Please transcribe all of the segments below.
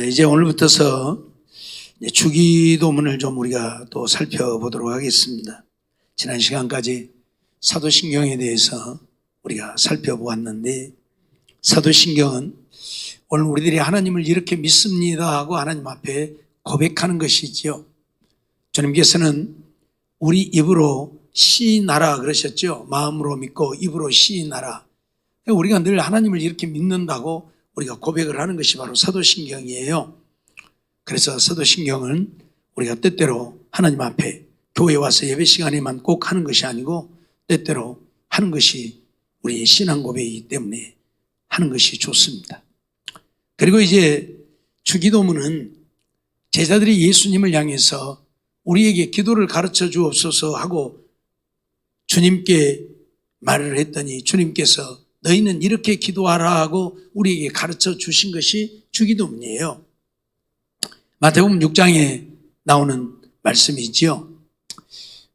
이제 오늘부터서 주기도문을 좀 우리가 또 살펴보도록 하겠습니다. 지난 시간까지 사도신경에 대해서 우리가 살펴보았는데, 사도신경은 오늘 우리들이 하나님을 이렇게 믿습니다 하고 하나님 앞에 고백하는 것이지요. 주님께서는 우리 입으로 시인하라 그러셨죠. 마음으로 믿고 입으로 시인하라. 우리가 늘 하나님을 이렇게 믿는다고 우리가 고백을 하는 것이 바로 사도신경이에요. 그래서 사도신경은 우리가 때때로 하나님 앞에 교회에 와서 예배 시간에만 꼭 하는 것이 아니고 때때로 하는 것이 우리의 신앙 고백이기 때문에 하는 것이 좋습니다. 그리고 이제 주기도문은 제자들이 예수님을 향해서 우리에게 기도를 가르쳐 주옵소서 하고 주님께 말을 했더니 주님께서 너희는 이렇게 기도하라 하고 우리에게 가르쳐 주신 것이 주기도문이에요. 마태복음 6장에 나오는 말씀이지요.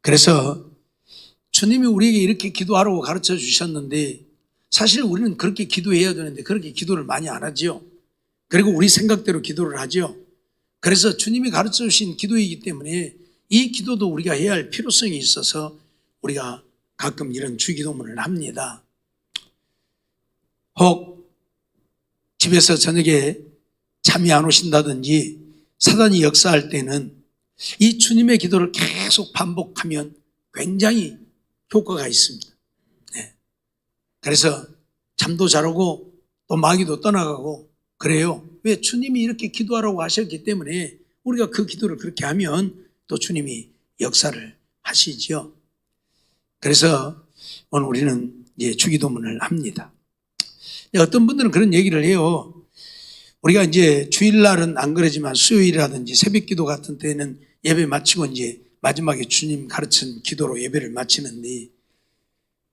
그래서 주님이 우리에게 이렇게 기도하라고 가르쳐 주셨는데 사실 우리는 그렇게 기도해야 되는데 그렇게 기도를 많이 안 하죠. 그리고 우리 생각대로 기도를 하죠. 그래서 주님이 가르쳐 주신 기도이기 때문에 이 기도도 우리가 해야 할 필요성이 있어서 우리가 가끔 이런 주기도문을 합니다. 혹 집에서 저녁에 잠이 안 오신다든지 사단이 역사할 때는 이 주님의 기도를 계속 반복하면 굉장히 효과가 있습니다. 네. 그래서 잠도 잘 오고 또 마귀도 떠나가고 그래요. 왜? 주님이 이렇게 기도하라고 하셨기 때문에 우리가 그 기도를 그렇게 하면 또 주님이 역사를 하시죠. 그래서 오늘 우리는 이제 주기도문을 합니다. 어떤 분들은 그런 얘기를 해요. 우리가 이제 주일날은 안 그러지만 수요일이라든지 새벽기도 같은 때는 예배 마치고 이제 마지막에 주님 가르친 기도로 예배를 마치는데,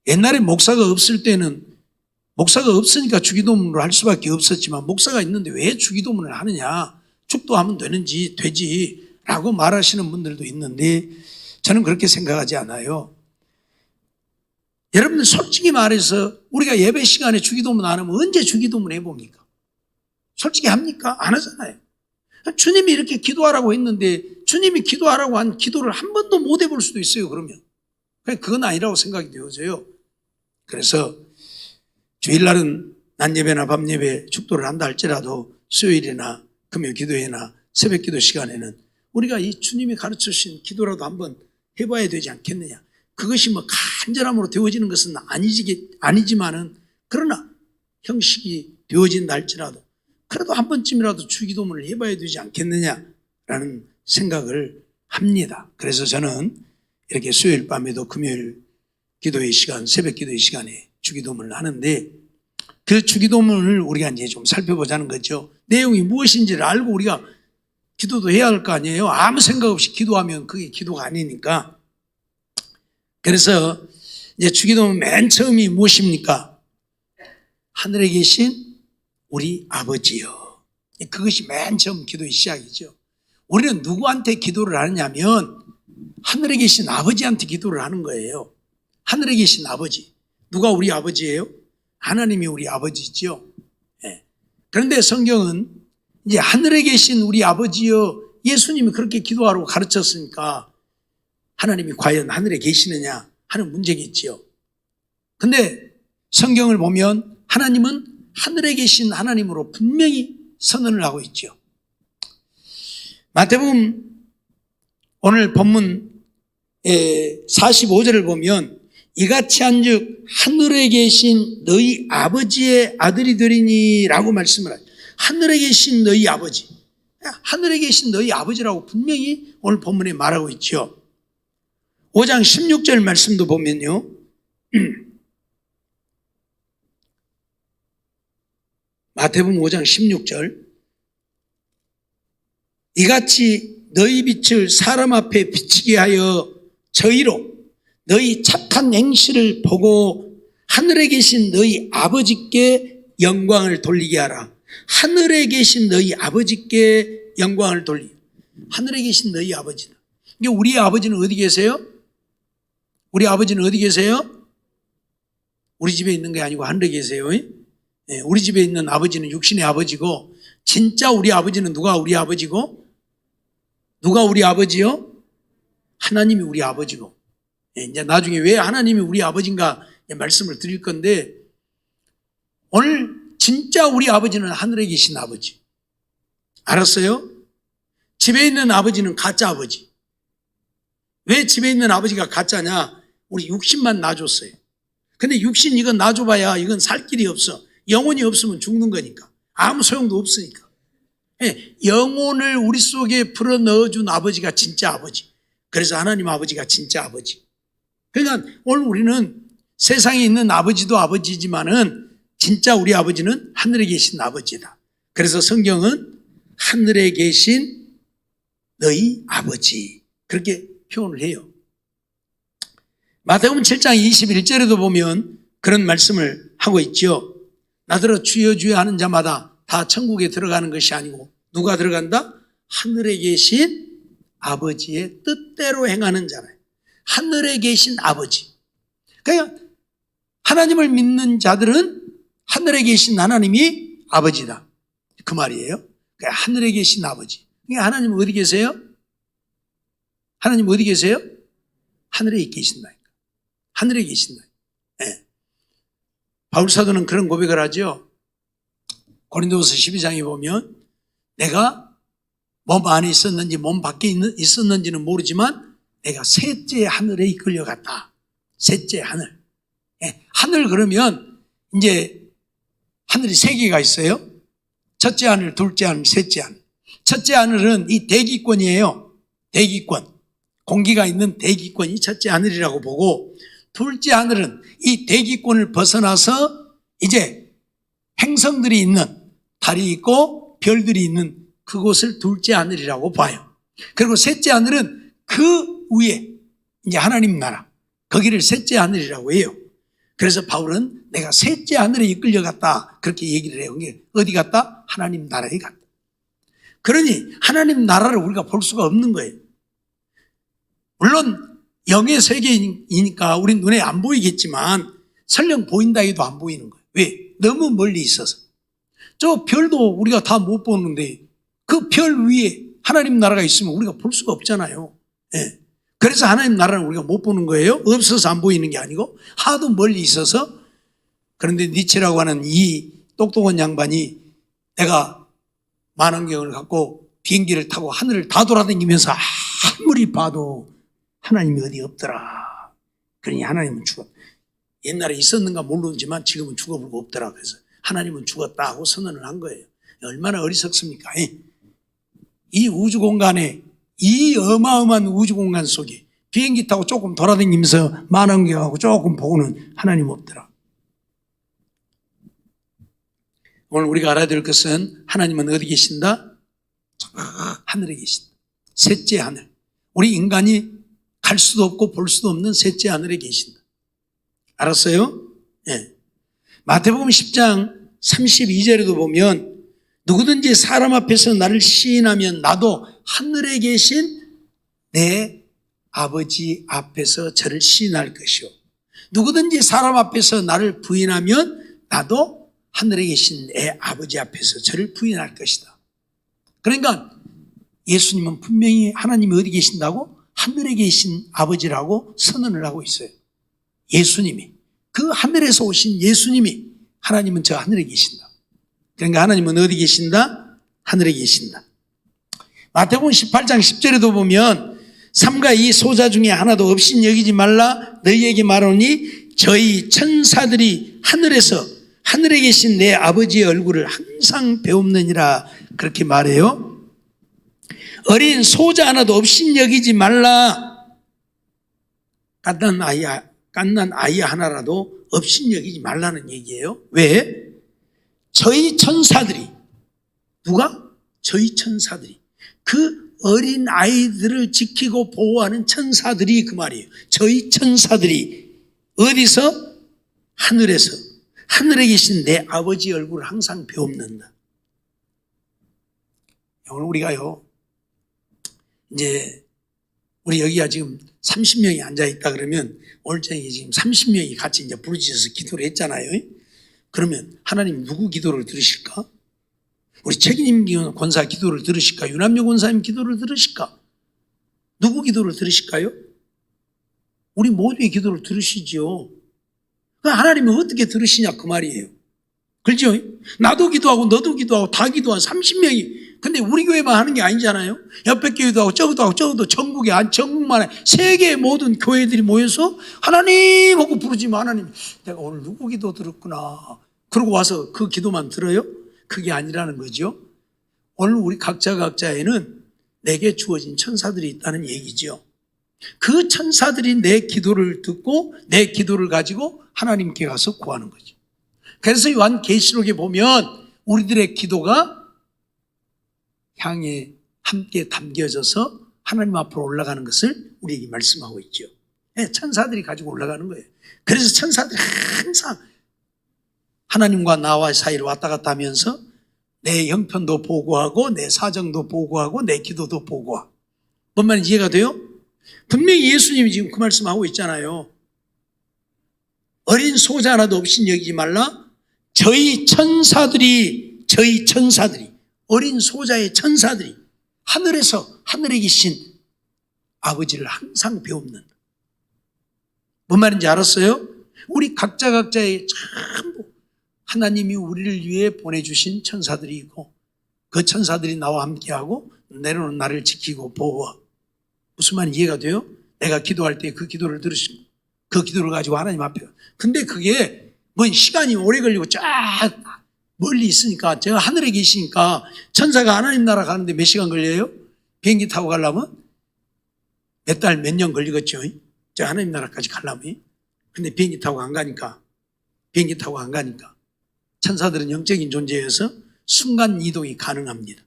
옛날에 목사가 없을 때는 목사가 없으니까 주기도문을 할 수밖에 없었지만 목사가 있는데 왜 주기도문을 하느냐, 축도하면 되지 라고 말하시는 분들도 있는데 저는 그렇게 생각하지 않아요. 여러분들 솔직히 말해서 우리가 예배 시간에 주기도문 안 하면 언제 주기도문 해봅니까? 솔직히 합니까? 안 하잖아요. 주님이 이렇게 기도하라고 했는데 주님이 기도하라고 한 기도를 한 번도 못 해볼 수도 있어요. 그러면 그건 아니라고 생각이 되어져요. 그래서 주일날은 낮예배나 밤예배 축도를 한다 할지라도 수요일이나 금요 기도회나 새벽 기도 시간에는 우리가 이 주님이 가르쳐 주신 기도라도 한번 해봐야 되지 않겠느냐. 그것이 뭐 간절함으로 되어지는 것은 아니지만은 그러나 형식이 되어진다 할지라도 그래도 한 번쯤이라도 주기도문을 해봐야 되지 않겠느냐라는 생각을 합니다. 그래서 저는 이렇게 수요일 밤에도 금요일 기도의 시간, 새벽 기도의 시간에 주기도문을 하는데 그 주기도문을 우리가 이제 좀 살펴보자는 거죠. 내용이 무엇인지를 알고 우리가 기도도 해야 할 거 아니에요. 아무 생각 없이 기도하면 그게 기도가 아니니까. 그래서 이제 주기도문 맨 처음이 무엇입니까? 하늘에 계신 우리 아버지요. 그것이 맨 처음 기도의 시작이죠. 우리는 누구한테 기도를 하느냐면 하늘에 계신 아버지한테 기도를 하는 거예요. 하늘에 계신 아버지. 누가 우리 아버지예요? 하나님이 우리 아버지죠. 네. 그런데 성경은 이제 하늘에 계신 우리 아버지요, 예수님이 그렇게 기도하라고 가르쳤으니까 하나님이 과연 하늘에 계시느냐 하는 문제겠지요. 근데 성경을 보면 하나님은 하늘에 계신 하나님으로 분명히 선언을 하고 있죠. 마태복음 오늘 본문 45절을 보면 이같이 한즉 하늘에 계신 너희 아버지의 아들이 되리니 라고 말씀을 하죠. 하늘에 계신 너희 아버지, 하늘에 계신 너희 아버지라고 분명히 오늘 본문에 말하고 있죠. 5장 16절 말씀도 보면요, 마태복음 5장 16절 이같이 너희 빛을 사람 앞에 비치게 하여 저희로 너희 착한 행실을 보고 하늘에 계신 너희 아버지께 영광을 돌리게 하라. 하늘에 계신 너희 아버지께 영광을 돌리게. 하늘에 계신 너희 아버지는, 이게 우리 아버지는 어디 계세요? 우리 아버지는 어디 계세요? 우리 집에 있는 게 아니고 하늘에 계세요. 우리 집에 있는 아버지는 육신의 아버지고 진짜 우리 아버지는 누가 우리 아버지고? 누가 우리 아버지요? 하나님이 우리 아버지고. 이제 나중에 왜 하나님이 우리 아버지인가 말씀을 드릴 건데, 오늘 진짜 우리 아버지는 하늘에 계신 아버지. 알았어요? 집에 있는 아버지는 가짜 아버지. 왜 집에 있는 아버지가 가짜냐? 우리 육신만 놔줬어요. 근데 육신 이건 놔줘봐야 이건 살 길이 없어. 영혼이 없으면 죽는 거니까. 아무 소용도 없으니까. 영혼을 우리 속에 불어 넣어준 아버지가 진짜 아버지. 그래서 하나님 아버지가 진짜 아버지. 그러니까 오늘 우리는 세상에 있는 아버지도 아버지지만은 진짜 우리 아버지는 하늘에 계신 아버지다. 그래서 성경은 하늘에 계신 너희 아버지 그렇게 표현을 해요. 마태복음 7장 21절에도 보면 그런 말씀을 하고 있죠. 나더러 주여 주여 하는 자마다 다 천국에 들어가는 것이 아니고 누가 들어간다? 하늘에 계신 아버지의 뜻대로 행하는 자라. 하늘에 계신 아버지. 그러니까 하나님을 믿는 자들은 하늘에 계신 하나님이 아버지다. 그 말이에요. 그러니까 하늘에 계신 아버지. 그러니까 하나님은 어디 계세요? 하나님 어디 계세요? 하늘에 계신다니까. 하늘에 계신다. 네. 바울 사도는 그런 고백을 하죠. 고린도후서 12장에 보면 내가 몸 안에 있었는지 몸 밖에 있었는지는 모르지만 내가 셋째 하늘에 이끌려갔다. 셋째 하늘. 네. 하늘 그러면 이제 하늘이 세 개가 있어요. 첫째 하늘, 둘째 하늘, 셋째 하늘. 첫째 하늘은 이 대기권이에요. 대기권. 공기가 있는 대기권이 첫째 하늘이라고 보고, 둘째 하늘은 이 대기권을 벗어나서 이제 행성들이 있는, 달이 있고 별들이 있는 그곳을 둘째 하늘이라고 봐요. 그리고 셋째 하늘은 그 위에 이제 하나님 나라, 거기를 셋째 하늘이라고 해요. 그래서 바울은 내가 셋째 하늘에 이끌려갔다 그렇게 얘기를 해요. 어디 갔다? 하나님 나라에 갔다. 그러니 하나님 나라를 우리가 볼 수가 없는 거예요. 물론 영의 세계이니까 우리 눈에 안 보이겠지만 설령 보인다 해도 안 보이는 거예요. 왜? 너무 멀리 있어서. 저 별도 우리가 다 못 보는데 그 별 위에 하나님 나라가 있으면 우리가 볼 수가 없잖아요. 네. 그래서 하나님 나라는 우리가 못 보는 거예요. 없어서 안 보이는 게 아니고 하도 멀리 있어서. 그런데 니체라고 하는 이 똑똑한 양반이 내가 만원경을 갖고 비행기를 타고 하늘을 다 돌아다니면서 아무리 봐도 하나님이 어디 없더라. 그러니 하나님은 죽었다. 옛날에 있었는가 모르지만 지금은 죽어버리고 없더라. 그래서 하나님은 죽었다 하고 선언을 한 거예요. 얼마나 어리석습니까? 이 우주 공간에, 이 어마어마한 우주 공간 속에 비행기 타고 조금 돌아다니면서 만원경하고 조금 보고는 하나님 없더라. 오늘 우리가 알아야 될 것은 하나님은 어디 계신다? 하늘에 계신다. 셋째 하늘. 우리 인간이 갈 수도 없고 볼 수도 없는 셋째 하늘에 계신다. 알았어요? 예. 마태복음 10장 32절에도 보면 누구든지 사람 앞에서 나를 시인하면 나도 하늘에 계신 내 아버지 앞에서 저를 시인할 것이요. 누구든지 사람 앞에서 나를 부인하면 나도 하늘에 계신 내 아버지 앞에서 저를 부인할 것이다. 그러니까 예수님은 분명히 하나님이 어디 계신다고? 하늘에 계신 아버지라고 선언을 하고 있어요. 예수님이. 그 하늘에서 오신 예수님이 하나님은 저 하늘에 계신다. 그러니까 하나님은 어디 계신다? 하늘에 계신다. 마태복음 18장 10절에도 보면 삼가 이 소자 중에 하나도 없인 여기지 말라 너희에게 말하노니 저희 천사들이 하늘에서 하늘에 계신 내 아버지의 얼굴을 항상 배웁느니라 그렇게 말해요. 어린 소자 하나도 없인 여기지 말라. 갓난 아이 하나라도 없인 여기지 말라는 얘기예요. 왜? 저희 천사들이, 누가? 저희 천사들이, 그 어린 아이들을 지키고 보호하는 천사들이 그 말이에요. 저희 천사들이 어디서? 하늘에서, 하늘에 계신 내 아버지 얼굴을 항상 배웁는다. 오늘 우리가요, 이제 우리 여기가 지금 30명이 앉아있다 그러면 오늘 저녁에 지금 30명이 같이 이제 부르짖어서 기도를 했잖아요. 그러면 하나님 누구 기도를 들으실까? 우리 책임 권사 기도를 들으실까? 유남용 권사님 기도를 들으실까? 누구 기도를 들으실까요? 우리 모두의 기도를 들으시죠. 하나님은 어떻게 들으시냐 그 말이에요. 그렇죠? 나도 기도하고 너도 기도하고 다 기도한 30명이. 근데 우리 교회만 하는 게 아니잖아요. 옆에 교회도 하고 저것도 하고 저것도 전국에 전국만에 세계의 모든 교회들이 모여서 하나님 하고 부르지만 하나님 내가 오늘 누구 기도 들었구나. 그러고 와서 그 기도만 들어요? 그게 아니라는 거죠. 오늘 우리 각자에는 내게 주어진 천사들이 있다는 얘기죠. 그 천사들이 내 기도를 듣고 내 기도를 가지고 하나님께 가서 구하는 거죠. 그래서 요한계시록에 보면 우리들의 기도가 향해 함께 담겨져서 하나님 앞으로 올라가는 것을 우리에게 말씀하고 있죠. 천사들이 가지고 올라가는 거예요. 그래서 천사들이 항상 하나님과 나와 사이를 왔다 갔다 하면서 내 형편도 보고하고 내 사정도 보고하고 내 기도도 보고하고. 뭔 말인지 이해가 돼요? 분명히 예수님이 지금 그 말씀하고 있잖아요. 어린 소자 하나도 없인 여기지 말라. 저희 천사들이 어린 소자의 천사들이 하늘에 계신 아버지를 항상 배웁는. 뭔 말인지 알았어요? 우리 각자의 전부 하나님이 우리를 위해 보내주신 천사들이 있고 그 천사들이 나와 함께하고 내려오는 나를 지키고 보호하고. 무슨 말인지 이해가 돼요? 내가 기도할 때 그 기도를 들으시고 그 기도를 가지고 하나님 앞에. 근데 그게 뭐 시간이 오래 걸리고 쫙 멀리 있으니까 제가 하늘에 계시니까 천사가 하나님 나라 가는데 몇 시간 걸려요? 비행기 타고 가려면 몇 달, 몇 년 걸리겠죠. 제가 하나님 나라까지 가려면. 근데 비행기 타고 안 가니까 천사들은 영적인 존재여서 순간 이동이 가능합니다.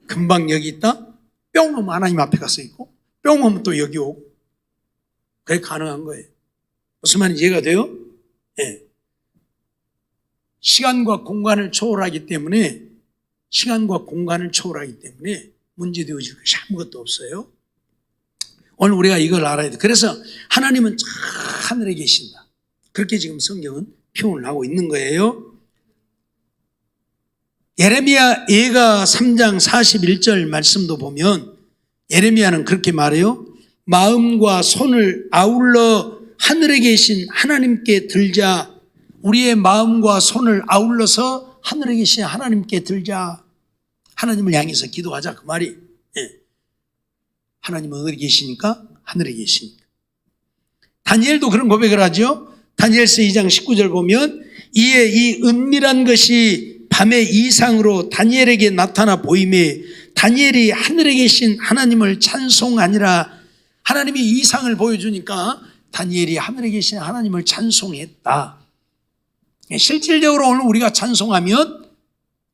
금방 여기 있다 뿅 하면 하나님 앞에 가서 있고 뿅 하면 또 여기 오고 그게 가능한 거예요. 무슨 말인지 이해가 돼요? 예. 시간과 공간을 초월하기 때문에 문제되어질 것이 아무것도 없어요. 오늘 우리가 이걸 알아야 돼. 그래서 하나님은 저 하늘에 계신다. 그렇게 지금 성경은 표현을 하고 있는 거예요. 예레미야 예가 3장 41절 말씀도 보면 예레미야는 그렇게 말해요. 마음과 손을 아울러 하늘에 계신 하나님께 들자. 우리의 마음과 손을 아울러서 하늘에 계신 하나님께 들자. 하나님을 향해서 기도하자 그 말이. 예. 하나님은 어디 계시니까? 하늘에 계시니까. 다니엘도 그런 고백을 하죠. 다니엘서 2장 19절 보면 이에 이 은밀한 것이 밤의 이상으로 다니엘에게 나타나 보임에 다니엘이 하늘에 계신 하나님을 찬송하니라. 하나님이 이상을 보여주니까 다니엘이 하늘에 계신 하나님을 찬송했다. 실질적으로 오늘 우리가 찬송하면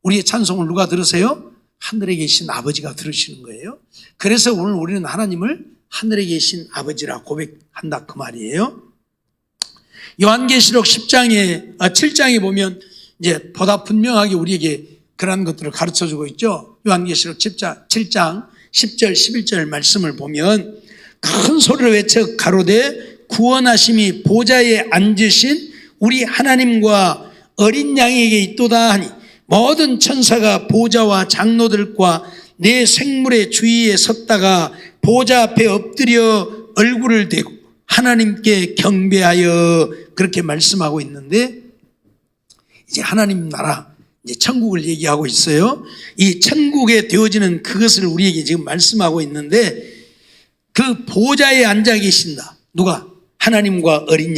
우리의 찬송을 누가 들으세요? 하늘에 계신 아버지가 들으시는 거예요. 그래서 오늘 우리는 하나님을 하늘에 계신 아버지라 고백한다 그 말이에요. 요한계시록 7장에 보면 이제 보다 분명하게 우리에게 그런 것들을 가르쳐주고 있죠. 요한계시록 7장 10절 11절 말씀을 보면 큰 소리로 외쳐 가로되 구원하심이 보좌에 앉으신 우리 하나님과 어린 양에게 있도다 하니 모든 천사가 보좌와 장로들과 내 생물의 주위에 섰다가 보좌 앞에 엎드려 얼굴을 대고 하나님께 경배하여 그렇게 말씀하고 있는데 이제 하나님 나라 이제 천국을 얘기하고 있어요. 이 천국에 되어지는 그것을 우리에게 지금 말씀하고 있는데 그 보좌에 앉아 계신다. 누가? 하나님과 어린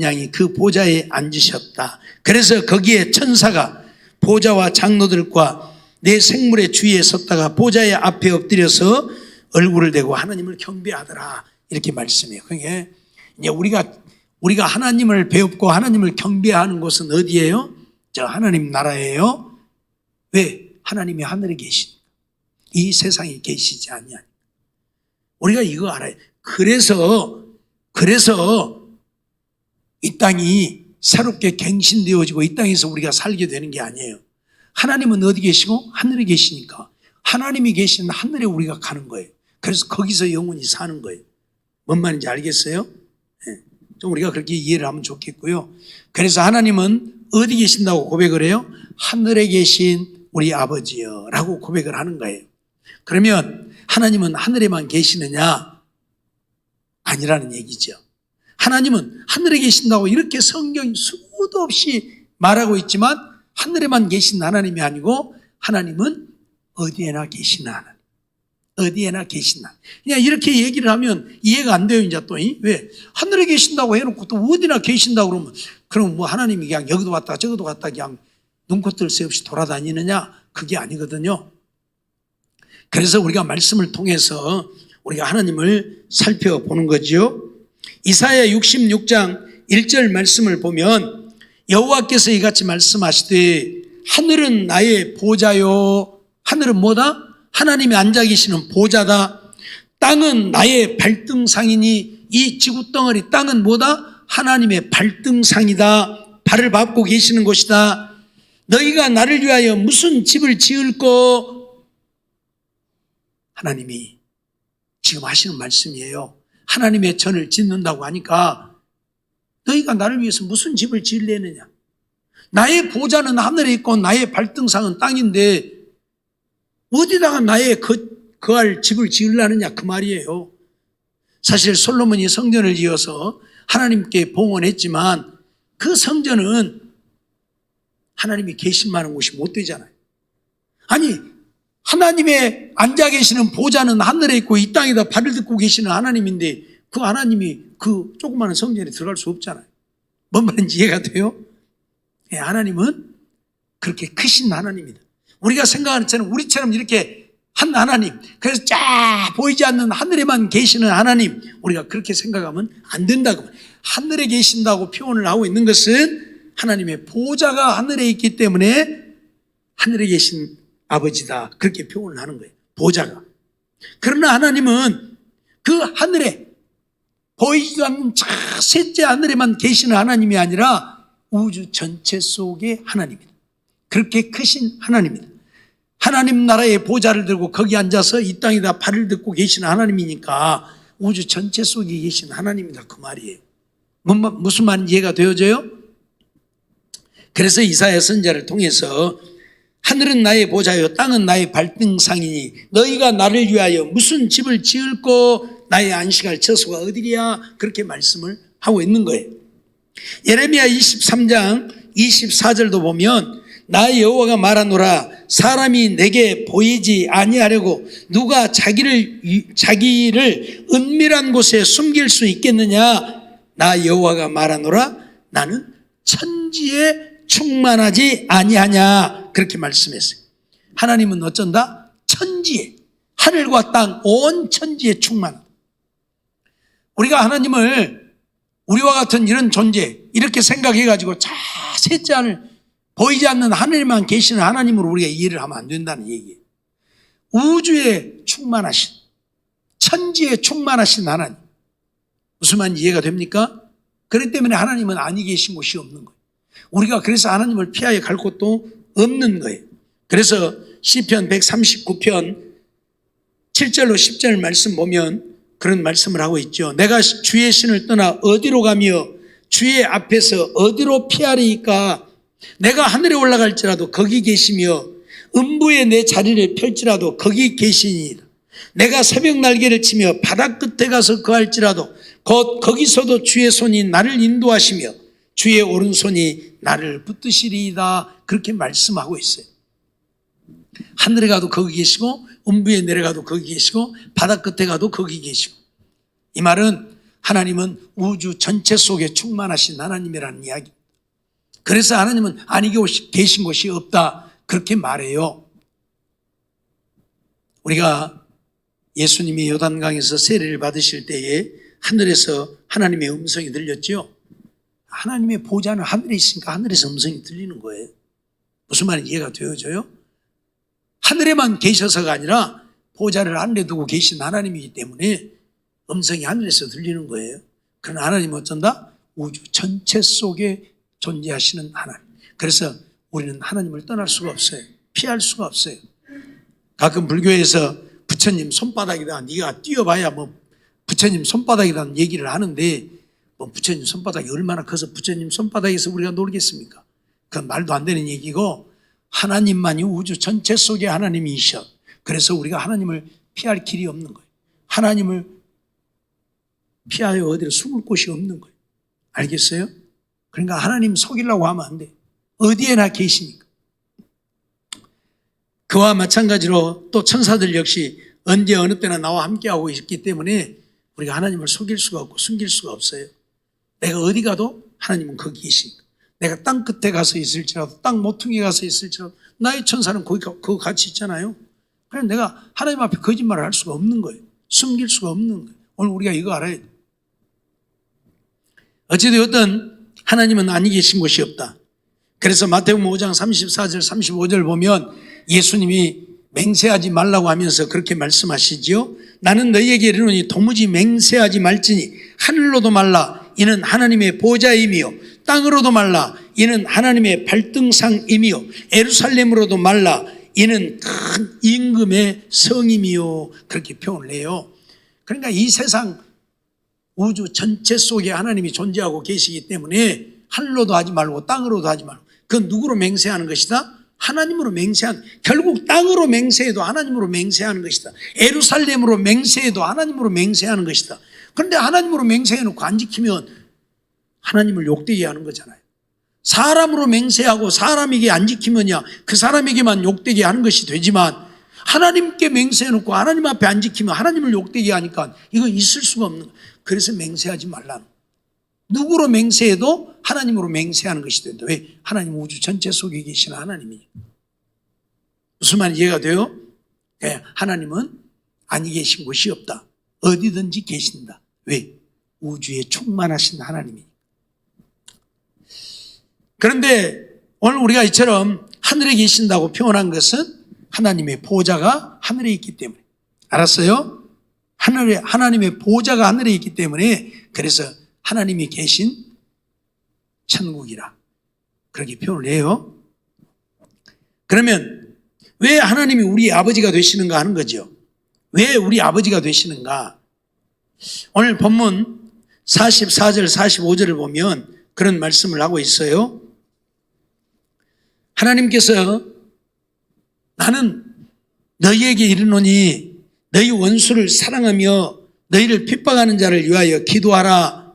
양이 그 보좌에 앉으셨다. 그래서 거기에 천사가 보좌와 장로들과 내 생물의 주위에 섰다가 보좌의 앞에 엎드려서 얼굴을 대고 하나님을 경배하더라. 이렇게 말씀해요. 그게 이제 우리가 하나님을 배웁고 하나님을 경배하는 곳은 어디예요? 저 하나님 나라예요. 왜? 하나님이 하늘에 계시니까. 이 세상에 계시지 아니하니까. 우리가 이거 알아요. 그래서 이 땅이 새롭게 갱신되어지고 이 땅에서 우리가 살게 되는 게 아니에요. 하나님은 어디 계시고? 하늘에 계시니까. 하나님이 계시는 하늘에 우리가 가는 거예요. 그래서 거기서 영원히 사는 거예요. 뭔 말인지 알겠어요? 네. 좀 우리가 그렇게 이해를 하면 좋겠고요. 그래서 하나님은 어디 계신다고 고백을 해요? 하늘에 계신 우리 아버지여 라고 고백을 하는 거예요. 그러면 하나님은 하늘에만 계시느냐? 아니라는 얘기죠. 하나님은 하늘에 계신다고 이렇게 성경이 수도 없이 말하고 있지만 하늘에만 계신 하나님이 아니고 하나님은 어디에나 계신 하나님. 어디에나 계신 하나님. 그냥 이렇게 얘기를 하면 이해가 안 돼요. 이제 또 왜? 하늘에 계신다고 해놓고 또 어디나 계신다고 그러면 그럼 뭐 하나님이 그냥 여기도 갔다 저기도 갔다 그냥 눈코뜰 새 없이 돌아다니느냐? 그게 아니거든요. 그래서 우리가 말씀을 통해서 우리가 하나님을 살펴보는 거지요. 이사야 66장 1절 말씀을 보면 여호와께서 이같이 말씀하시되 하늘은 나의 보좌요. 하늘은 뭐다? 하나님이 앉아 계시는 보좌다. 땅은 나의 발등상이니 이 지구덩어리 땅은 뭐다? 하나님의 발등상이다. 발을 밟고 계시는 곳이다. 너희가 나를 위하여 무슨 집을 지을꼬? 하나님이 지금 하시는 말씀이에요. 하나님의 전을 짓는다고 하니까 너희가 나를 위해서 무슨 집을 지으려느냐? 나의 보좌는 하늘에 있고 나의 발등상은 땅인데 어디다가 나의 거할 집을 지으려느냐 그 말이에요. 사실 솔로몬이 성전을 지어서 하나님께 봉헌했지만 그 성전은 하나님이 계실 만한 곳이 못 되잖아요. 아니 하나님의 앉아 계시는 보좌는 하늘에 있고 이 땅에다 발을 딛고 계시는 하나님인데 그 하나님이 그 조그마한 성전에 들어갈 수 없잖아요. 뭔 말인지 이해가 돼요? 네, 하나님은 그렇게 크신 하나님입니다. 우리가 생각하는 것처럼 우리처럼 이렇게 한 하나님, 그래서 쫙 보이지 않는 하늘에만 계시는 하나님, 우리가 그렇게 생각하면 안 된다고. 하늘에 계신다고 표현을 하고 있는 것은 하나님의 보좌가 하늘에 있기 때문에 하늘에 계신 아버지다 그렇게 표현을 하는 거예요. 보좌가. 그러나 하나님은 그 하늘에 보이지 않는 저 셋째 하늘에만 계시는 하나님이 아니라 우주 전체 속의 하나님입니다. 그렇게 크신 하나님입니다. 하나님 나라의 보좌를 들고 거기 앉아서 이 땅에다 발을 딛고 계시는 하나님이니까 우주 전체 속에 계신 하나님이다 그 말이에요. 무슨 말인지 이해가 되어져요? 그래서 이사야 선지자를 통해서 하늘은 나의 보좌요 땅은 나의 발등상이니 너희가 나를 위하여 무슨 집을 지을꼬 나의 안식할 처소가 어디랴 그렇게 말씀을 하고 있는 거예요. 예레미야 23장 24절도 보면 나 여호와가 말하노라 사람이 내게 보이지 아니하려고 누가 자기를 은밀한 곳에 숨길 수 있겠느냐. 나 여호와가 말하노라 나는 천지에 충만하지 아니하냐 그렇게 말씀했어요. 하나님은 어쩐다? 천지에 하늘과 땅 온 천지에 충만하다. 우리가 하나님을 우리와 같은 이런 존재 이렇게 생각해가지고 자 셋째 하늘 보이지 않는 하늘에만 계시는 하나님으로 우리가 이해를 하면 안 된다는 얘기예요. 우주에 충만하신 천지에 충만하신 하나님 무슨 말인지 이해가 됩니까? 그렇기 때문에 하나님은 아니 계신 곳이 없는 거예요. 우리가 그래서 하나님을 피하여 갈 곳도 없는 거예요. 그래서 시편 139편 7절로 10절 말씀 보면 그런 말씀을 하고 있죠. 내가 주의 신을 떠나 어디로 가며 주의 앞에서 어디로 피하리이까. 내가 하늘에 올라갈지라도 거기 계시며 음부에 내 자리를 펼지라도 거기 계시니이다. 내가 새벽 날개를 치며 바다 끝에 가서 거할지라도 곧 거기서도 주의 손이 나를 인도하시며 주의 오른손이 나를 붙드시리이다. 그렇게 말씀하고 있어요. 하늘에 가도 거기 계시고 음부에 내려가도 거기 계시고 바다 끝에 가도 거기 계시고. 이 말은 하나님은 우주 전체 속에 충만하신 하나님이라는 이야기. 그래서 하나님은 아니 계신 곳이 없다 그렇게 말해요. 우리가 예수님이 요단강에서 세례를 받으실 때에 하늘에서 하나님의 음성이 들렸죠. 하나님의 보좌는 하늘에 있으니까 하늘에서 음성이 들리는 거예요. 무슨 말인지 이해가 되어져요? 하늘에만 계셔서가 아니라 보좌를 하늘에 두고 계신 하나님이기 때문에 음성이 하늘에서 들리는 거예요. 그러나 하나님은 어쩐다? 우주 전체 속에 존재하시는 하나님. 그래서 우리는 하나님을 떠날 수가 없어요. 피할 수가 없어요. 가끔 불교에서 부처님 손바닥이다 네가 뛰어봐야 뭐 부처님 손바닥이라는 얘기를 하는데 뭐 부처님 손바닥이 얼마나 커서 부처님 손바닥에서 우리가 놀겠습니까? 그건 말도 안 되는 얘기고 하나님만이 우주 전체 속에 하나님이셔. 그래서 우리가 하나님을 피할 길이 없는 거예요. 하나님을 피하여 어디로 숨을 곳이 없는 거예요. 알겠어요? 그러니까 하나님 속이려고 하면 안 돼. 어디에나 계시니까. 그와 마찬가지로 또 천사들 역시 언제 어느 때나 나와 함께하고 있기 때문에 우리가 하나님을 속일 수가 없고 숨길 수가 없어요. 내가 어디 가도 하나님은 거기 계시니까. 내가 땅 끝에 가서 있을지라도 땅 모퉁이에 가서 있을지라도 나의 천사는 거기 같이 있잖아요. 그래서 내가 하나님 앞에 거짓말을 할 수가 없는 거예요. 숨길 수가 없는 거예요. 오늘 우리가 이거 알아야 돼. 어찌되었든 하나님은 아니 계신 곳이 없다. 그래서 마태복음 5장 34절 35절 보면 예수님이 맹세하지 말라고 하면서 그렇게 말씀하시지요. 나는 너희에게 이르노니 도무지 맹세하지 말지니 하늘로도 말라 이는 하나님의 보좌임이요 땅으로도 말라 이는 하나님의 발등상임이요 예루살렘으로도 말라 이는 큰 임금의 성임이요. 그렇게 표현을 해요. 그러니까 이 세상 우주 전체 속에 하나님이 존재하고 계시기 때문에 하늘로도 하지 말고 땅으로도 하지 말고 그건 누구로 맹세하는 것이다? 하나님으로 맹세하는, 결국 땅으로 맹세해도 하나님으로 맹세하는 것이다. 예루살렘으로 맹세해도 하나님으로 맹세하는 것이다. 그런데 하나님으로 맹세해놓고 안 지키면 하나님을 욕되게 하는 거잖아요. 사람으로 맹세하고 사람에게 안 지키면야 그 사람에게만 욕되게 하는 것이 되지만 하나님께 맹세해놓고 하나님 앞에 안 지키면 하나님을 욕되게 하니까 이거 있을 수가 없는 거예요. 그래서 맹세하지 말라는 거예요. 누구로 맹세해도 하나님으로 맹세하는 것이 된다. 왜? 하나님 우주 전체 속에 계신 하나님이니까. 무슨 말인지 이해가 돼요? 네, 하나님은 아니 계신 곳이 없다. 어디든지 계신다. 왜? 우주에 충만하신 하나님이니까. 그런데 오늘 우리가 이처럼 하늘에 계신다고 표현한 것은 하나님의 보좌가 하늘에 있기 때문에. 알았어요? 하나님의 보좌가 하늘에 있기 때문에 그래서 하나님이 계신 천국이라 그렇게 표현을 해요. 그러면 왜 하나님이 우리 아버지가 되시는가 하는 거죠. 왜 우리 아버지가 되시는가? 오늘 본문 44절 45절을 보면 그런 말씀을 하고 있어요. 하나님께서 나는 너희에게 이르노니 너희 원수를 사랑하며 너희를 핍박하는 자를 위하여 기도하라.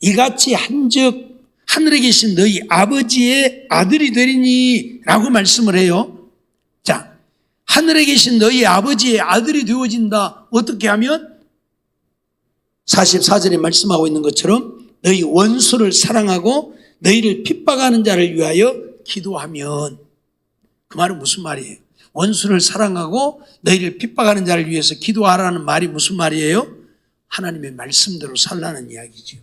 이같이 한즉 하늘에 계신 너희 아버지의 아들이 되리니 라고 말씀을 해요. 자, 하늘에 계신 너희 아버지의 아들이 되어진다. 어떻게 하면? 44절에 말씀하고 있는 것처럼 너희 원수를 사랑하고 너희를 핍박하는 자를 위하여 기도하면. 그 말은 무슨 말이에요? 원수를 사랑하고 너희를 핍박하는 자를 위해서 기도하라는 말이 무슨 말이에요? 하나님의 말씀대로 살라는 이야기죠.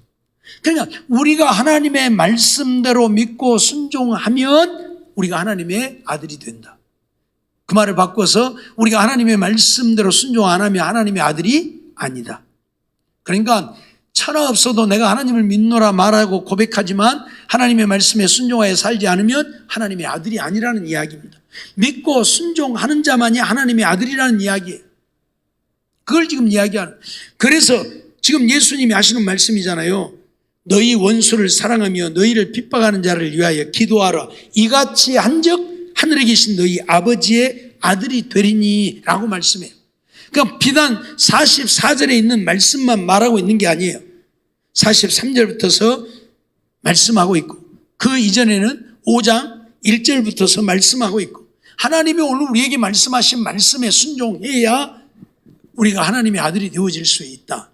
그러니까 우리가 하나님의 말씀대로 믿고 순종하면 우리가 하나님의 아들이 된다. 그 말을 바꿔서 우리가 하나님의 말씀대로 순종 안 하면 하나님의 아들이 아니다. 그러니까 천하 없어도 내가 하나님을 믿노라 말하고 고백하지만 하나님의 말씀에 순종하여 살지 않으면 하나님의 아들이 아니라는 이야기입니다. 믿고 순종하는 자만이 하나님의 아들이라는 이야기예요. 그걸 지금 이야기하는. 그래서 지금 예수님이 하시는 말씀이잖아요. 너희 원수를 사랑하며 너희를 핍박하는 자를 위하여 기도하라. 이같이 한즉 하늘에 계신 너희 아버지의 아들이 되리니 라고 말씀해요. 그러니까 비단 44절에 있는 말씀만 말하고 있는 게 아니에요. 43절부터서 말씀하고 있고 그 이전에는 5장 1절부터서 말씀하고 있고 하나님이 오늘 우리에게 말씀하신 말씀에 순종해야 우리가 하나님의 아들이 되어질 수 있다.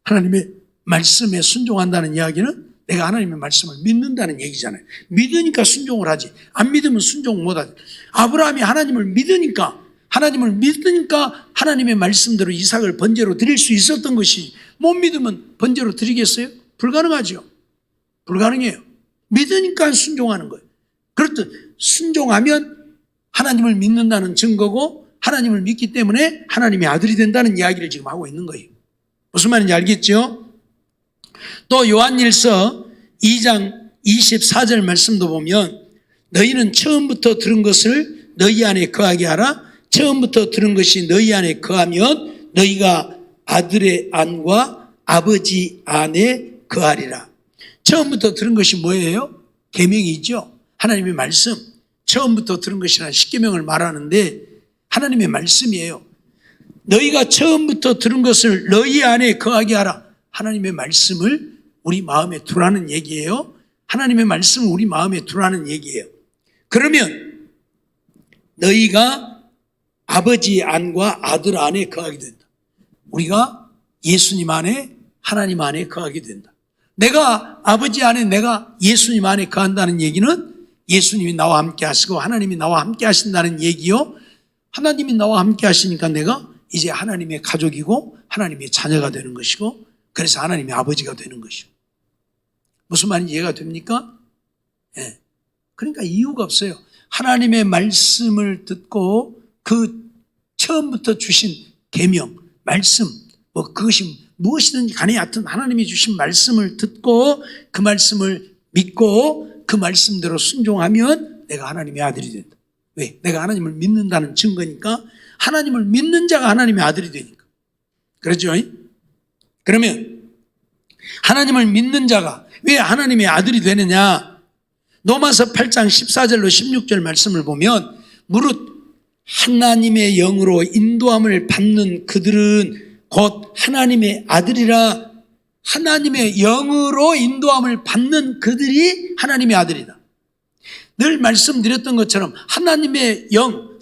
하나님의 말씀에 순종한다는 이야기는 내가 하나님의 말씀을 믿는다는 얘기잖아요. 믿으니까 순종을 하지. 안 믿으면 순종 못하지. 아브라함이 하나님을 믿으니까 하나님의 말씀대로 이삭을 번제로 드릴 수 있었던 것이 못 믿으면 번제로 드리겠어요? 불가능하죠. 불가능해요. 믿으니까 순종하는 거예요. 그렇듯 순종하면 하나님을 믿는다는 증거고 하나님을 믿기 때문에 하나님의 아들이 된다는 이야기를 지금 하고 있는 거예요. 무슨 말인지 알겠죠? 또 요한일서 2장 24절 말씀도 보면 너희는 처음부터 들은 것을 너희 안에 거하게 하라. 처음부터 들은 것이 너희 안에 거하면 너희가 아들의 안과 아버지 안에 거하리라. 처음부터 들은 것이 뭐예요? 계명이 있죠. 하나님의 말씀, 처음부터 들은 것이란 십계명을 말하는데 하나님의 말씀이에요. 너희가 처음부터 들은 것을 너희 안에 거하게 하라. 하나님의 말씀을 우리 마음에 두라는 얘기예요. 하나님의 말씀을 우리 마음에 두라는 얘기예요. 그러면 너희가 아버지 안과 아들 안에 거하게 된다. 우리가 예수님 안에, 하나님 안에 거하게 된다. 내가 아버지 안에, 내가 예수님 안에 거한다는 얘기는 예수님이 나와 함께 하시고 하나님이 나와 함께 하신다는 얘기요. 하나님이 나와 함께 하시니까 내가 이제 하나님의 가족이고 하나님의 자녀가 되는 것이고, 그래서 하나님의 아버지가 되는 것이고. 무슨 말인지 이해가 됩니까? 예. 그러니까 이유가 없어요. 하나님의 말씀을 듣고 그 처음부터 주신 계명, 말씀, 그것이 무엇이든지 간에 하여튼 하나님이 주신 말씀을 듣고 그 말씀을 믿고 그 말씀대로 순종하면 내가 하나님의 아들이 된다. 왜? 내가 하나님을 믿는다는 증거니까. 하나님을 믿는 자가 하나님의 아들이 되니까. 그렇죠? 그러면 하나님을 믿는 자가 왜 하나님의 아들이 되느냐? 로마서 8장 14절로 16절 말씀을 보면 무릇 하나님의 영으로 인도함을 받는 그들은 곧 하나님의 아들이라. 하나님의 영으로 인도함을 받는 그들이 하나님의 아들이다. 늘 말씀드렸던 것처럼 하나님의 영,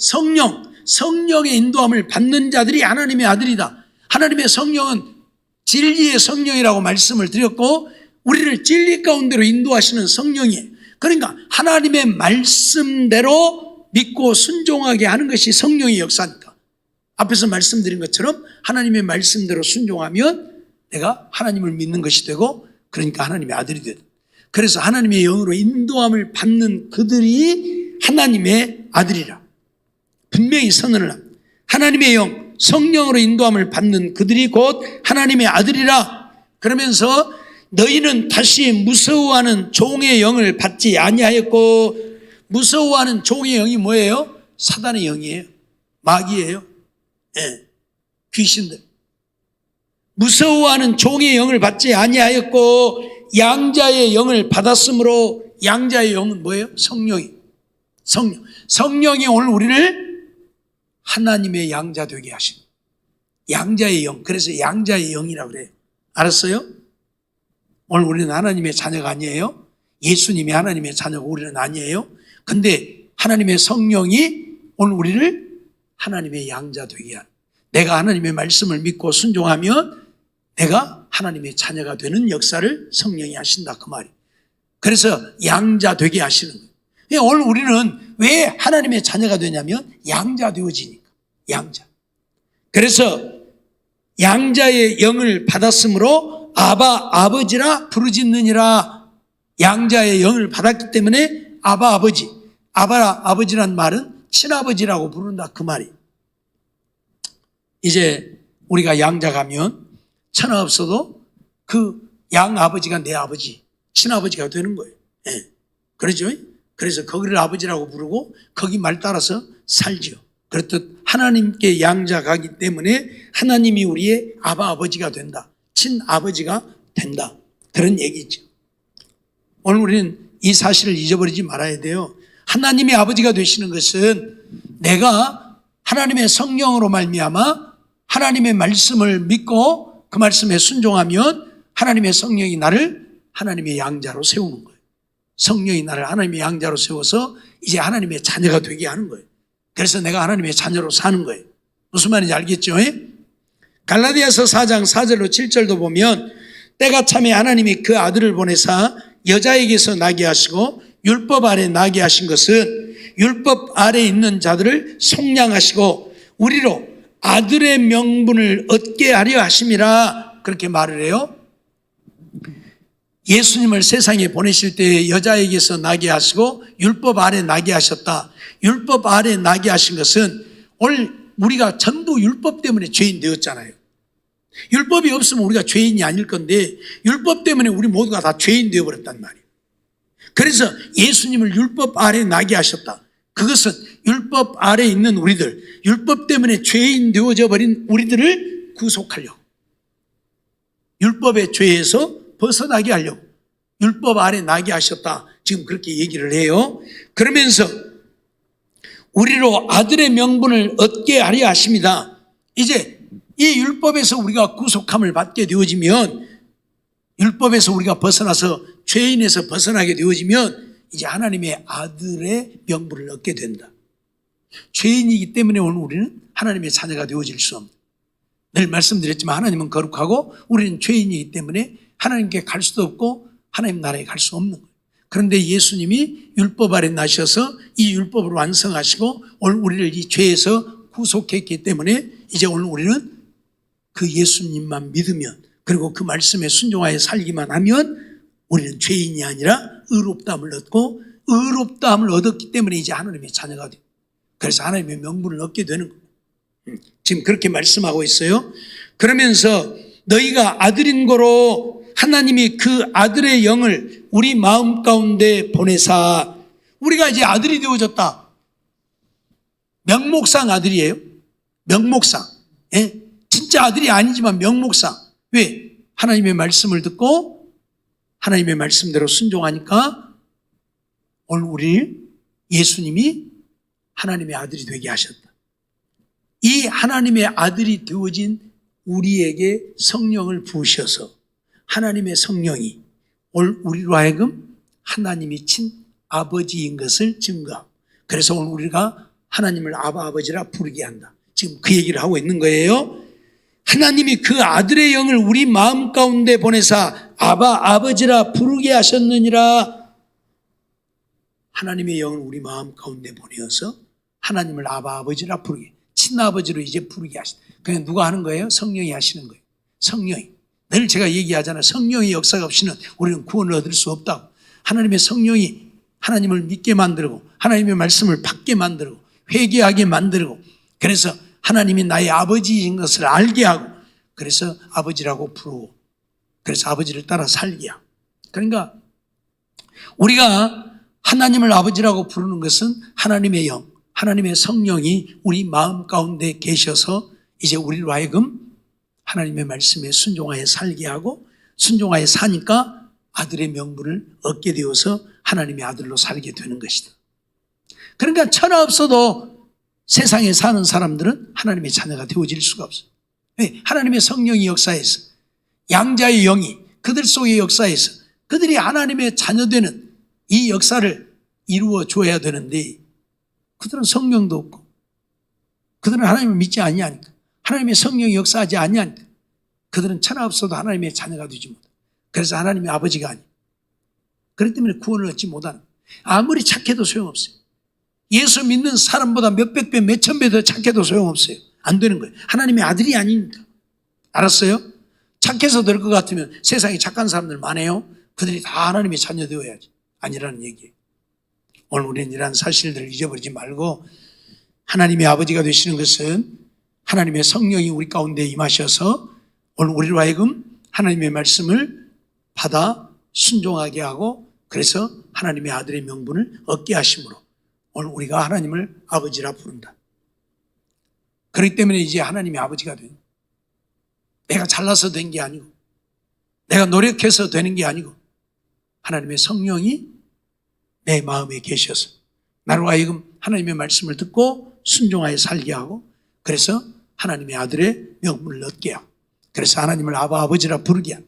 성령의 인도함을 받는 자들이 하나님의 아들이다. 하나님의 성령은 진리의 성령이라고 말씀을 드렸고 우리를 진리 가운데로 인도하시는 성령이에요. 그러니까 하나님의 말씀대로 믿고 순종하게 하는 것이 성령의 역사니까. 앞에서 말씀드린 것처럼 하나님의 말씀대로 순종하면 내가 하나님을 믿는 것이 되고, 그러니까 하나님의 아들이 되다. 그래서 하나님의 영으로 인도함을 받는 그들이 하나님의 아들이라. 분명히 선언을 합니다. 하나님의 영, 성령으로 인도함을 받는 그들이 곧 하나님의 아들이라. 그러면서 너희는 다시 무서워하는 종의 영을 받지 아니하였고, 무서워하는 종의 영이 뭐예요? 사단의 영이에요. 마귀예요. 예, 귀신들. 무서워하는 종의 영을 받지 아니하였고 양자의 영을 받았으므로. 양자의 영은 뭐예요? 성령이 오늘 우리를 하나님의 양자 되게 하신 양자의 영. 그래서 양자의 영이라고 그래요. 알았어요? 오늘 우리는 하나님의 자녀가 아니에요. 예수님이 하나님의 자녀고 우리는 아니에요. 근데 하나님의 성령이 오늘 우리를 하나님의 양자 되게 하는, 내가 하나님의 말씀을 믿고 순종하면 내가 하나님의 자녀가 되는 역사를 성령이 하신다, 그 말이에요. 그래서 양자 되게 하시는 거예요. 오늘 우리는 왜 하나님의 자녀가 되냐면 양자 되어지니까. 양자. 그래서 양자의 영을 받았으므로 아바 아버지라 부르짖느니라. 양자의 영을 받았기 때문에 아바 아버지. 아바 아버지란 말은 친아버지라고 부른다, 그 말이에요. 이제 우리가 양자 가면 천하 없어도 그 양아버지가 내 아버지, 친아버지가 되는 거예요. 예. 그러죠? 그래서 거기를 아버지라고 부르고 거기 말 따라서 살죠. 그렇듯 하나님께 양자 가기 때문에 하나님이 우리의 아바 아버지가 된다. 친아버지가 된다. 그런 얘기죠. 오늘 우리는 이 사실을 잊어버리지 말아야 돼요. 하나님의 아버지가 되시는 것은 내가 하나님의 성령으로 말미암아 하나님의 말씀을 믿고 그 말씀에 순종하면 하나님의 성령이 나를 하나님의 양자로 세우는 거예요. 성령이 나를 하나님의 양자로 세워서 이제 하나님의 자녀가 되게 하는 거예요. 그래서 내가 하나님의 자녀로 사는 거예요. 무슨 말인지 알겠죠? 갈라디아서 4장 4절로 7절도 보면 때가 참에 하나님이 그 아들을 보내사 여자에게서 나게 하시고 율법 아래 나게 하신 것은 율법 아래 있는 자들을 속량하시고 우리로 아들의 명분을 얻게 하려 하심이라. 그렇게 말을 해요. 예수님을 세상에 보내실 때 여자에게서 나게 하시고 율법 아래 나게 하셨다. 율법 아래 나게 하신 것은 오늘 우리가 전부 율법 때문에 죄인 되었잖아요. 율법이 없으면 우리가 죄인이 아닐 건데 율법 때문에 우리 모두가 다 죄인 되어버렸단 말이에요. 그래서 예수님을 율법 아래 나게 하셨다. 그것은 율법 아래 있는 우리들, 율법 때문에 죄인 되어져 버린 우리들을 구속하려고, 율법의 죄에서 벗어나게 하려고. 율법 아래 나게 하셨다. 지금 그렇게 얘기를 해요. 그러면서 우리로 아들의 명분을 얻게 하려 하십니다. 이제 이 율법에서 우리가 구속함을 받게 되어지면, 율법에서 우리가 벗어나서 죄인에서 벗어나게 되어지면 이제 하나님의 아들의 명분을 얻게 된다. 죄인이기 때문에 오늘 우리는 하나님의 자녀가 되어질 수 없다. 늘 말씀드렸지만 하나님은 거룩하고 우리는 죄인이기 때문에 하나님께 갈 수도 없고 하나님 나라에 갈 수 없는 거예요. 그런데 예수님이 율법 아래 나셔서 이 율법을 완성하시고 오늘 우리를 이 죄에서 구속했기 때문에 이제 오늘 우리는 그 예수님만 믿으면, 그리고 그 말씀에 순종하여 살기만 하면 우리는 죄인이 아니라 의롭다함을 얻고, 의롭다함을 얻었기 때문에 이제 하나님의 자녀가 돼요. 그래서 하나님의 명분을 얻게 되는 거예요. 지금 그렇게 말씀하고 있어요. 그러면서 너희가 아들인 거로 하나님이 그 아들의 영을 우리 마음 가운데 보내사, 우리가 이제 아들이 되어졌다. 명목상 아들이에요. 명목상. 예? 진짜 아들이 아니지만 명목상. 왜? 하나님의 말씀을 듣고 하나님의 말씀대로 순종하니까 오늘 우리 예수님이 하나님의 아들이 되게 하셨다. 이 하나님의 아들이 되어진 우리에게 성령을 부으셔서 하나님의 성령이 오늘 우리로 하여금 하나님이 친 아버지인 것을 증거하고, 그래서 오늘 우리가 하나님을 아바 아버지라 부르게 한다. 지금 그 얘기를 하고 있는 거예요. 하나님이 그 아들의 영을 우리 마음 가운데 보내사 아바 아버지라 부르게 하셨느니라. 하나님의 영을 우리 마음 가운데 보내어서 하나님을 아바 아버지라 부르게, 친아버지로 이제 부르게 하신다. 그냥 누가 하는 거예요? 성령이 하시는 거예요. 성령이. 늘 제가 얘기하잖아요. 성령의 역사가 없이는 우리는 구원을 얻을 수 없다고. 하나님의 성령이 하나님을 믿게 만들고 하나님의 말씀을 받게 만들고 회개하게 만들고, 그래서 하나님이 나의 아버지인 것을 알게 하고, 그래서 아버지라고 부르고, 그래서 아버지를 따라 살게 하고. 그러니까 우리가 하나님을 아버지라고 부르는 것은 하나님의 영, 하나님의 성령이 우리 마음 가운데 계셔서 이제 우리로 하여금 하나님의 말씀에 순종하여 살게 하고, 순종하여 사니까 아들의 명분을 얻게 되어서 하나님의 아들로 살게 되는 것이다. 그러니까 천하 없어도 세상에 사는 사람들은 하나님의 자녀가 되어질 수가 없어요. 왜? 하나님의 성령이 역사해서, 양자의 영이 그들 속의 역사에서 그들이 하나님의 자녀되는 이 역사를 이루어 줘야 되는데, 그들은 성령도 없고 그들은 하나님을 믿지 아니하니까, 하나님의 성령이 역사하지 아니하니까 그들은 천하 없어도 하나님의 자녀가 되지 못해. 그래서 하나님의 아버지가 아니에요. 그렇기 때문에 구원을 얻지 못하는 거예요. 아무리 착해도 소용없어요. 예수 믿는 사람보다 몇백 배, 몇천 배 더 착해도 소용없어요. 안 되는 거예요. 하나님의 아들이 아니니까. 알았어요? 착해서 될 것 같으면 세상에 착한 사람들 많아요. 그들이 다 하나님의 자녀 되어야지. 아니라는 얘기예요. 오늘 우리는 이러한 사실들을 잊어버리지 말고, 하나님의 아버지가 되시는 것은 하나님의 성령이 우리 가운데 임하셔서 오늘 우리로 하여금 하나님의 말씀을 받아 순종하게 하고, 그래서 하나님의 아들의 명분을 얻게 하심으로 오늘 우리가 하나님을 아버지라 부른다. 그렇기 때문에 이제 하나님의 아버지가 되는, 내가 잘나서 된 게 아니고 내가 노력해서 되는 게 아니고 하나님의 성령이 내 마음에 계셔서 나로 하여금 하나님의 말씀을 듣고 순종하여 살게 하고, 그래서 하나님의 아들의 명분을 얻게 하고, 그래서 하나님을 아바 아버지라 부르게 하고,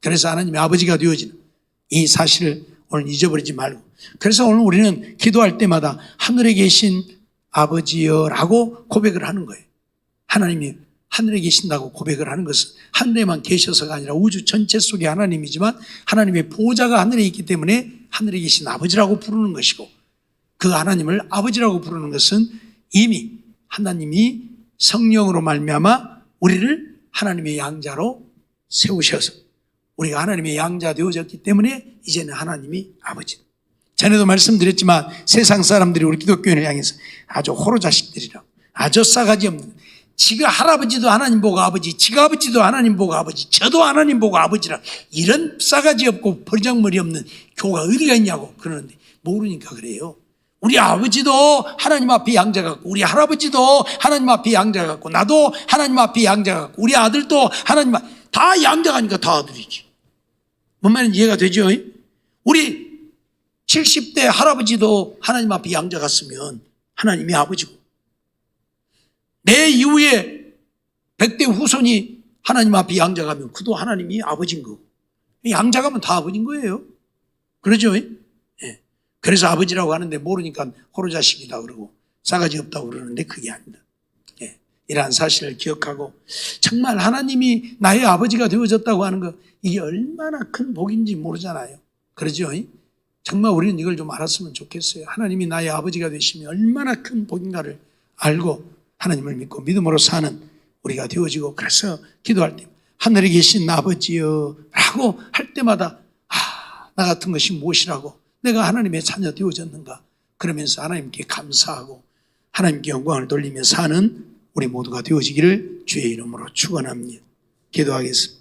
그래서 하나님의 아버지가 되어지는 이 사실을 오늘 잊어버리지 말고, 그래서 오늘 우리는 기도할 때마다 하늘에 계신 아버지여라고 고백을 하는 거예요. 하나님이 하늘에 계신다고 고백을 하는 것은 하늘에만 계셔서가 아니라 우주 전체 속에 하나님이지만 하나님의 보호자가 하늘에 있기 때문에 하늘에 계신 아버지라고 부르는 것이고, 그 하나님을 아버지라고 부르는 것은 이미 하나님이 성령으로 말미암아 우리를 하나님의 양자로 세우셔서 우리가 하나님의 양자 되어졌기 때문에 이제는 하나님이 아버지. 전에도 말씀드렸지만 세상 사람들이 우리 기독교인을 향해서 아주 호로 자식들이라고, 아주 싸가지 없는, 지가 할아버지도 하나님 보고 아버지, 지가 아버지도 하나님 보고 아버지, 저도 하나님 보고 아버지라, 이런 싸가지 없고 버리장머리 없는 교가 어디가 있냐고 그러는데 모르니까 그래요. 우리 아버지도 하나님 앞에 양자 같고, 우리 할아버지도 하나님 앞에 양자 같고, 나도 하나님 앞에 양자 같고, 우리 아들도 하나님 앞에, 다 양자 가니까 다 아들이지. 뭔 말인지 이해가 되죠? 우리 70대 할아버지도 하나님 앞에 양자 갔으면 하나님이 아버지고, 내 이후에 100대 후손이 하나님 앞에 양자 가면 그도 하나님이 아버지인 거고, 양자 가면 다 아버지인 거예요. 그러죠? 예. 그래서 아버지라고 하는데 모르니까 호로자식이다 그러고 싸가지 없다고 그러는데 그게 아니다. 예. 이러한 사실을 기억하고 정말 하나님이 나의 아버지가 되어졌다고 하는 거, 이게 얼마나 큰 복인지 모르잖아요. 그러죠? 정말 우리는 이걸 좀 알았으면 좋겠어요. 하나님이 나의 아버지가 되시면 얼마나 큰 복인가를 알고 하나님을 믿고 믿음으로 사는 우리가 되어지고, 그래서 기도할 때 하늘에 계신 아버지여 라고 할 때마다 나 같은 것이 무엇이라고, 내가 하나님의 자녀 되어졌는가, 그러면서 하나님께 감사하고 하나님께 영광을 돌리며 사는 우리 모두가 되어지기를 주의 이름으로 축원합니다. 기도하겠습니다.